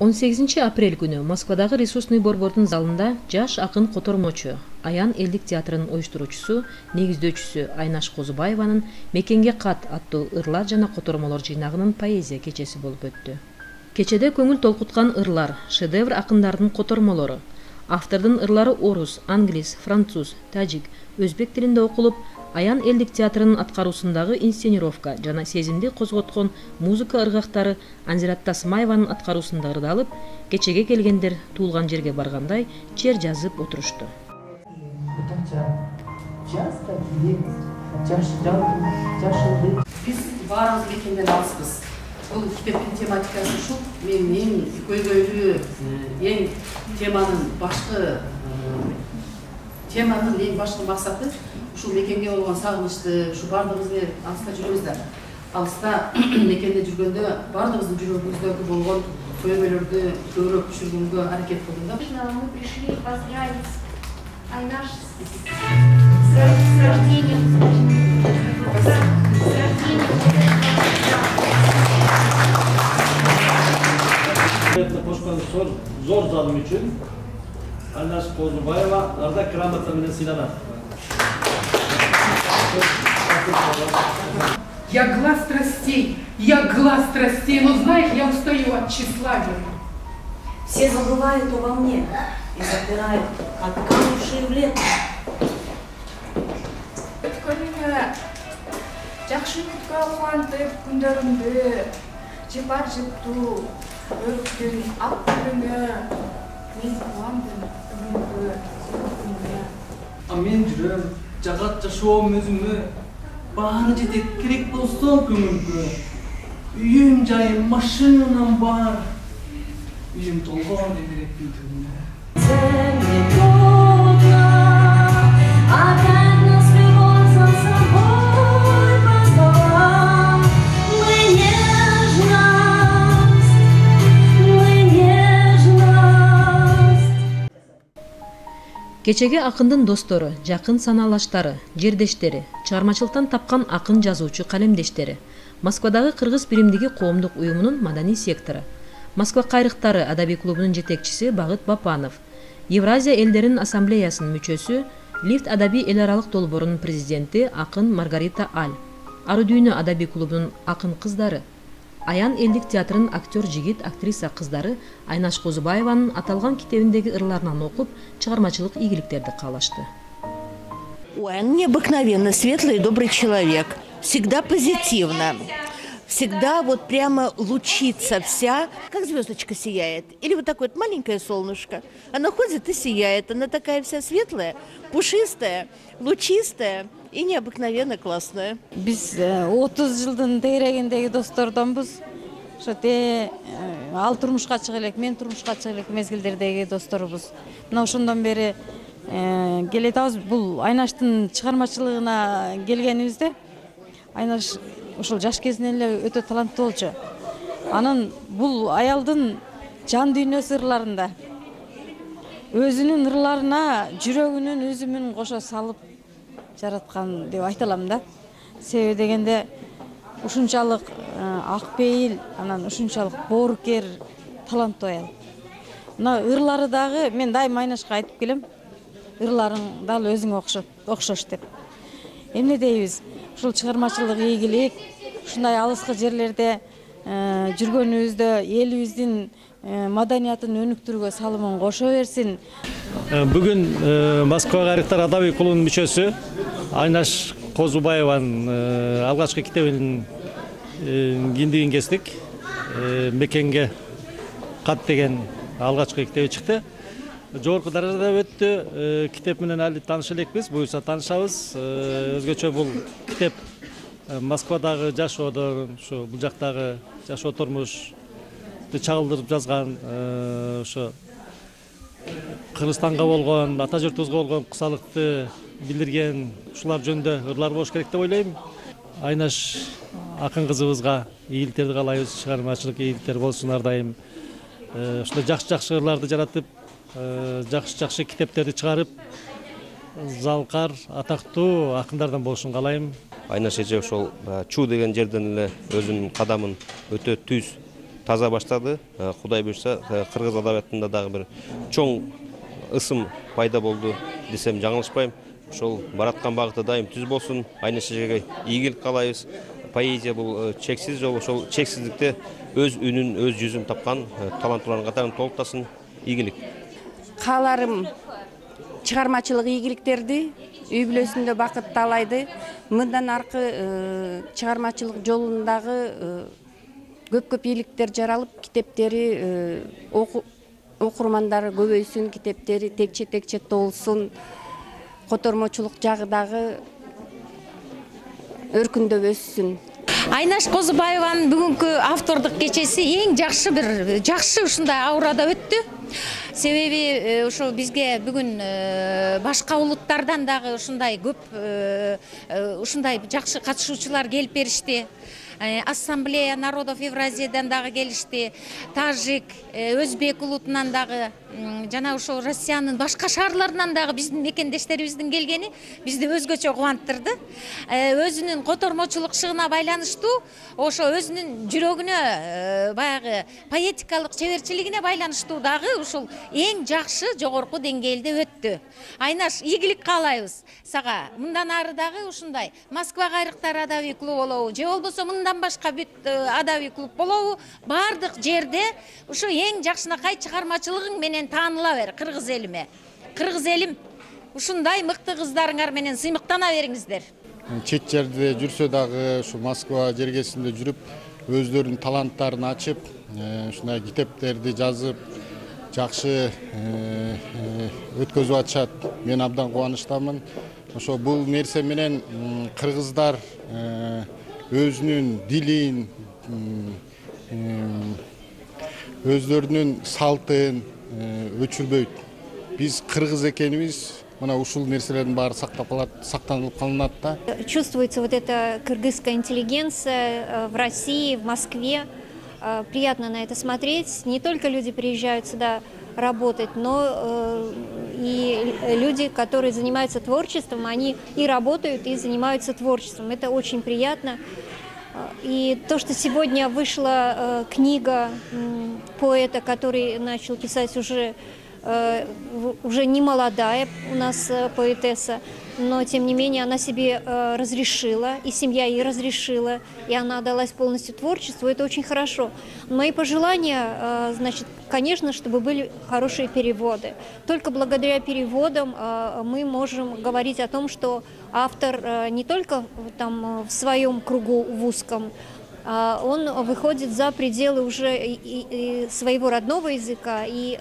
18 апрель күнү Москвадагы Ресурсный борбордун залында жаш акын котормочу, Аян элдик театрынын оюштуруучусу, негиздөөчүсү Айнаш Козубаеванын «Мекенге кат» аттуу ырлар жана котормолор жыйнагынын поэзия кечеси болуп өттү. Кечеде көңүл толкуткан ырлар, шедевр акындардын котормолору. Автордун ырлары орус, англис, француз, тажик, өзбек тилинде окулуп, Аян элдик театрынын аткаруусундагы инсценировка жана сезимди козготкон музыка ыргактары Анзират Тасмаеванын аткаруусунда ырдалып, кечеге келгендер туулган жерге баргандай чер жазып отурушту. Биз баарыбыз мекенден алыспыз. Бул китептин тематикасы ушул. Мен эң көйгөйлүү, эң теманын эң башкы максаты ушул мекенге болгон сагынычты, ушу бардыгыбыз менен алыста жүрөбүз да. Алыста мекенде жүргөндө бардыгыбыздын жүрөгүбүздөгү болгон көйгөйлөрдү көбүрөөк түшүргөнгө аракет кылдым да. Мы пришли поздравить Айнаш с рождением. Зор залым үчүн Айнаш Козубаева ардак грамота менен сыйланат. Я глаз страстей, но знаешь, я устаю от тщеславия. Все забывают обо мне и запирают, как канувшие в лето. Өткөнүңө жакшы күткө кубантып күндөрүмдү жыпар жыптуу өрүктүн ак гүлүңө мен кубандым өмүргө сүйгүнгө. Мен жүрөм жагат жашоом өзүмө баары жетет керек болсо көңүлгө. Үйүм жайым машинам бар. Үйүм толгон эмеректин түнүнө. Кечеге акындын достору, жакын санаалаштары, жердештери, чыгармачылыктан тапкан акын жазуучу калемдештери, Москвадагы кыргыз биримдиги коомдук уюмунун маданий сектору, Москва кайрыктары адабий клубунун жетекчиси Багыт Бапанов, Евразия элдеринин ассамблеясынын мүчөсү, Лифт адабий эл аралык долбоорунун президенти акын Маргарита Аль, Ары дүйнө адабий клубунун акын кыздары, Аян элдик театрынын актер жигит, актриса кыздары Айнаш Козубаеванын аталган китебиндеги ырларынан окуп, чыгармачылык ийгиликтерди каалашты. Он необыкновенно светлый и добрый человек, всегда позитивно, всегда вот прямо лучится вся, как звездочка сияет, или вот такое вот маленькое солнышко. Она ходит и сияет, она такая вся светлая, пушистая, лучистая и необыкновенно классная. Biz 30 жылдын тегерегиндеги достордонбуз. Ошо ал турмушка чыга элек, мен турмушка чыга элек мезгилдердеги досторубуз. Мына ошондон бери келатабыз. Бул Айнаштын чыгармачылыгына келгенибизде Айнаш ошол жаш кезинен эле өтө таланттуу болчу. Анын бул аялдын жан дүйнөсү ырларында өзүнүн ырларына жүрөгүнүн үзүмүн кошо салып жараткан деп айта алам да. Себеби дегенде ушунчалык ак пейил, анан ушунчалык боорукер, таланттуу аял. Мына ырлары дагы мен дайым Айнашка айтып келем, ырларың дал өзүңө окшош деп. Эмне дейбиз? Ушул чыгармачылык ийгилик, ушундай алыскы жерлерде жүргөнүбүздө элибиздин маданиятын өнүктүрүүгө салымын кошо берсин. Бүгүн Москва кайрыктар адабий клубунун мүчөсү Айнаш Козубаеванын алгачкы китебинин киндигин кестик. Мекенге кат деген алгачкы китеби чыкты. Жогорку даражада өттү. Китеп менен али тааныша элекпиз, буюрса таанышабыз. Өзгөчө бул китеп Москвадагы жашоодо, ушу бул жактагы жашоо турмуш чагылдырып жазган, ошо Кыргызстанга болгон, ата журтубузга болгон кусалыкты билдирген ушулар жөнүндө ырлар болуш керек деп ойлойм. Айнаш акын кызыбызга ийгиликтерди каалайбыз, чыгармачылык ийгиликтер болсун ар дайым. Ушундай жакшы ырларды жаратып, жакшы китептерди чыгарып, залкар, атактуу акындардан болушун каалайм. Айнаш эже ошол Чу деген жерден эле өзүнүн кадамын өтө түз таза баштады. Кудай буйрса, кыргыз адабиятында дагы бир чоң ысым пайда болду десем жаңылышпайм. Ошол бараткан багыты дайым түз болсун. Айнаш эжеге ийгилик каалайбыз. Поэзия бул чексиз жол, ошол чексиздикте өз үнүн, өз жүзүн тапкан таланттуулардын катарын толуктасын. Ийгилик. Кааларым чыгармачылык ийгиликтерди, үй бүлөсүндө бакыт таалайды. Мындан аркы чыгармачылык жолундагы көп ийгиликтер жаралып, китептери окурмандары көбөйсүн, китептери текче толсун, котормочулук жагы дагы өркүндөп өссүн. Айнаш Козубаеванын бүгүнкү автордук кечеси эң жакшы ушундай аурада өттү. Себеби ошо бизге бүгүн башка улуттардан дагы ушундай көп ушундай жакшы катышуучулар келип беришти. Ассамблея народов Евразиядан дагы келишти. Тажик, өзбек улутунан дагы, жана ошо Россиянын башка шаарларынан дагы биздин мекендештерибиздин келгени бизди өзгөчө кубанттырды. Өзүнүн котормочулук шыгына байланыштуу, ошо өзүнүн жүрөгүнө баягы поэтикалык чеберчилигине байланыштуу дагы ушул эң жакшы жогорку деңгээлде өттү. Айнаш, ийгилик каалайбыз сага. Мындан ары дагы ушундай Москва кайрыктар адабий клубу болобу, же болбосо мындан башка бүт адабий клуб болобу, бардык жерде ушу эң жакшынакай чыгармачылыгың менен тааныла бер кыргыз элиме. Кыргыз элим ушундай мыкты кыздарыңар менен сыймыктана бериңиздер. Чет жерде жүрсө дагы ушу Москва жергесинде жүрүп, өздөрүнүн таланттарын ачып, ушундай китептерди жазып, жакшы өткөзүп атышат. Мен абдан кубанычтамын. Ошо бул нерсе менен кыргыздар өзүнүн дилин, өздөрүнүн салтын өчүрбөйт. Биз кыргыз экенибиз, мына ушул нерселердин баары сакталып калынат да. Чувствуется вот эта кыргызская интеллигенция в России, в Москве. Приятно на это смотреть. Не только люди приезжают сюда работать, но и люди, которые занимаются творчеством, они и работают, и занимаются творчеством. Это очень приятно. И то, что сегодня вышла книга поэта, который начал писать уже не молодая у нас поэтесса, но тем не менее она себе разрешила, и семья ей разрешила, и она отдалась полностью творчеству, это очень хорошо. Мои пожелания, значит, конечно, чтобы были хорошие переводы. Только благодаря переводам мы можем говорить о том, что автор не только там в своем кругу в узком, он выходит за пределы уже и своего родного языка и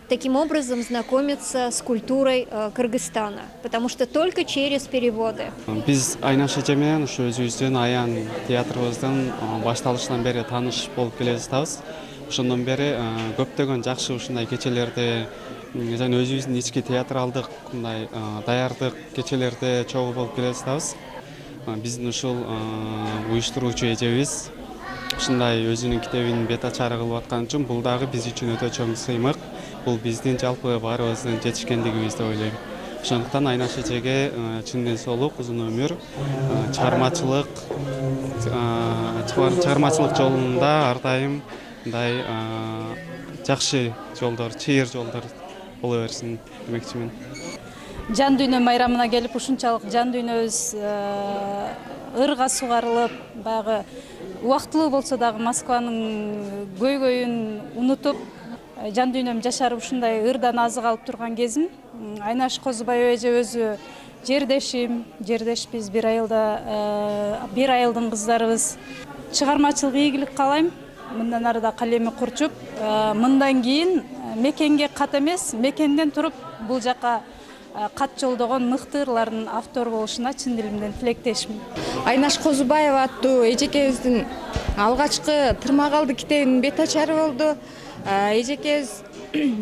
таким образом знакомиться с культурой Кыргызстана, потому что только через переводы. Biz Aynaş эже менен ушу өзүбүздүн аян театрыбыздын башталышынан бери тааныш болуп келе жатабыз. Ошондон бери көптөгөн жакшы ушундай кечелерди жана өзүбүздүн ички театралдык мындай даярдык кечелерде чогуу болуп келе жатабыз. Биздин ушул уюштуруучу эжебиз ушундай өзүнүн китебин бет ачары кылып аткан үчүн бул дагы биз үчүн өтө чоң сыймык. Бул биздин жалпы баарыбыздын жетишкендигибиз деп ойлойм. Ошондуктан Айнаш эжеге чын соолук, узун өмүр, чыгармачылык жолунда ар дайым мындай жакшы жолдор, чыйыр жолдор боло берсин демекчимин. Жан дүйнө майрамына келип ушунчалык жан дүйнөбүз ырга сугарылып, баягы убактылуу болсо дагы Москванын көйгөйүн унутуп, жан дүйнөм жашарып ушундай ырдан азык алып турган кезим. Айнаш Козубаева эже өзү жердешпиз, бир айылдын кыздарыбыз. Чыгармачылык ийгилик каалайм. Мындан ары да калеми курчуп, мындан кийин мекенге кат эмес, мекенден туруп бул жака кат жолдогон мыкты ырлардын автору болушуна чын дилимден тилектешмин. Айнаш Козубаева аттуу эжекебиздин алгачкы Тырмагалды китебинин бет ачары болду. Эжекебиз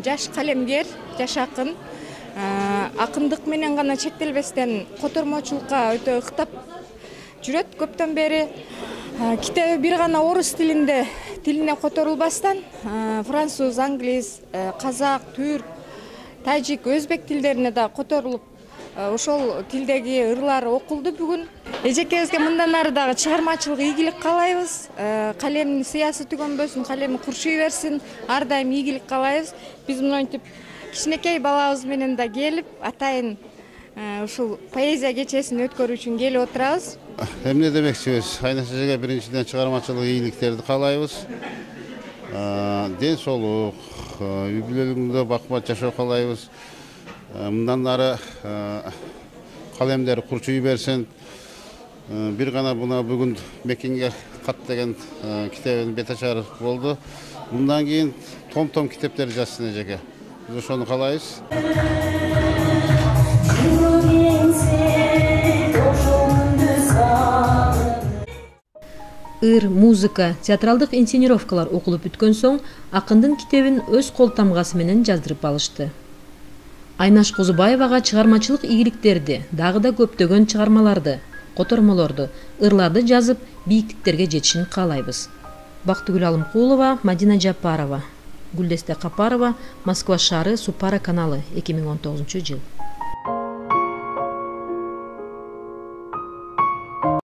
жаш калемгер, жаш акын. Акындык менен гана чектелбестен котормочулукка өтө ыктап жүрөт көптөн бери. Китеби бир гана орус тилине которулбастан француз, англис, казак, түрк, тажик, өзбек тилдерине да которулуп ошол тилдеги ырлар окулду бүгүн. Эжекебизге мындан ары дагы чыгармачылык ийгилик каалайбыз. Калемдин сыясы түгөнбөсүн, калеми курчуй берсин. Ар дайым ийгилик каалайбыз. Биз мынтип кичинекей балабыз менен да келип, атайын ушул поэзия кечесин өткөрүү үчүн келип отурабыз. Эмне демекчибиз? Айнаш эжеге биринчиден чыгармачылык ийгиликтерди каалайбыз. Ден соолук, үй бүлөлүгүндө бакмат жашоо каалайбыз. Мындан ары калемдер курчуй берсин. Бир гана бүгүн Мекенге кат деген китебин бет ачары болду. Мындан кийин том китептер жазсын эжеге. Биз ошону каалайбыз. Ыр, музыка, театралдык инсценировкалар окулуп бүткөн соң акындын китебин өз кол тамгасы менен жаздырып алышты. Айнаш Козубаевага чыгармачылык ийгиликтерди, дагы да көптөгөн чыгармаларды, котормолорду, ырларды жазып, бийиктиктерге жетишин каалайбыз. Бактыгүл Алымкулова, Мадина Жапарова, Гүлдесте Капарова, Москва шаары, Супара каналы, 2019 жыл.